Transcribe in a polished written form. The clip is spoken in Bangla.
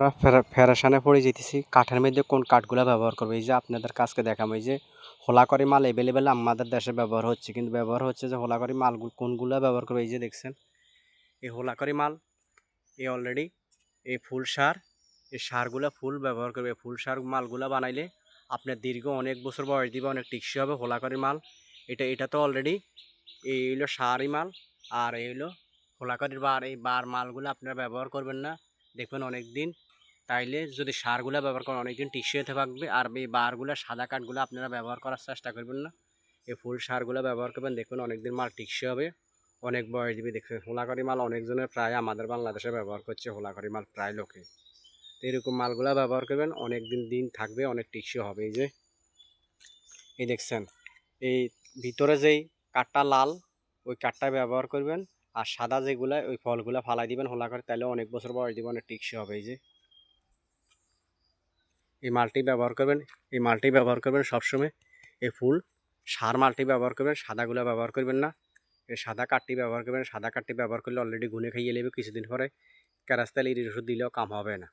আমরা ফেরেশানে পড়ে যেতেছি কাঠের মধ্যে কোন কাঠগুলা ব্যবহার করবো। এই যে আপনাদের কাছকে দেখাবো, এই যে হোলাকরি মাল অ্যাভেলেবেল আমাদের দেশে ব্যবহার হচ্ছে, কিন্তু ব্যবহার হচ্ছে যে হোলাকরি মালগুলো কোনগুলা ব্যবহার করবো। এই যে দেখছেন এই হোলাকরি মাল, এই অলরেডি এই ফুল সার, এই সারগুলা ফুল ব্যবহার করবে। ফুল সার মালগুলা বানাইলে আপনার দীর্ঘ অনেক বছর বয়স দিবে, অনেক টিকসই হবে হোলাকরি মাল। এটা তো অলরেডি এই হলো সারই মাল, আর এই হলো হোলাকরির বার। এই বার মালগুলো আপনারা ব্যবহার করবেন না, দেখবেন অনেক দিন। তাইলে যদি সারগুলো ব্যবহার করেন অনেকদিন টিকসই হতে থাকবে। আর এই বারগুলো সাদা কাঠগুলো আপনারা ব্যবহার করার চেষ্টা করবেন না, এই ফুল সারগুলো ব্যবহার করবেন, দেখবেন অনেকদিন মাল টিকসই হবে, অনেক বয়স দিবে। দেখবেন হোলাকরি মাল অনেকজনের প্রায় আমাদের বাংলাদেশে ব্যবহার করছে হোলাকরি মাল প্রায় লোকে। তো এরকম মালগুলো ব্যবহার করবেন, অনেক দিন থাকবে, অনেক টিকসই হবে। এই যে এই দেখছেন এই ভিতরে যেই কাঠটা লাল, ওই কাঠটা ব্যবহার করবেন। আর সাদা যেগুলো ওই ফলগুলো ফালাই দিবেন হোলা করে, তাহলে অনেক বছর বয়স দিবেন, অনেক টিকসই হবে। এই যে এই মালটি ব্যবহার করবেন, এই মালটি ব্যবহার করবেন সবসময়। এই ফুল সার মালটি ব্যবহার করবেন, সাদাগুলো ব্যবহার করবেন না। এই সাদা কাঠটি ব্যবহার করবেন, সাদা কাঠটি ব্যবহার করলে অলরেডি গুনে খাইয়ে নেবে কিছুদিন পরে। ক্যারাস্তালির ওষুধ দিলেও কাম হবে না।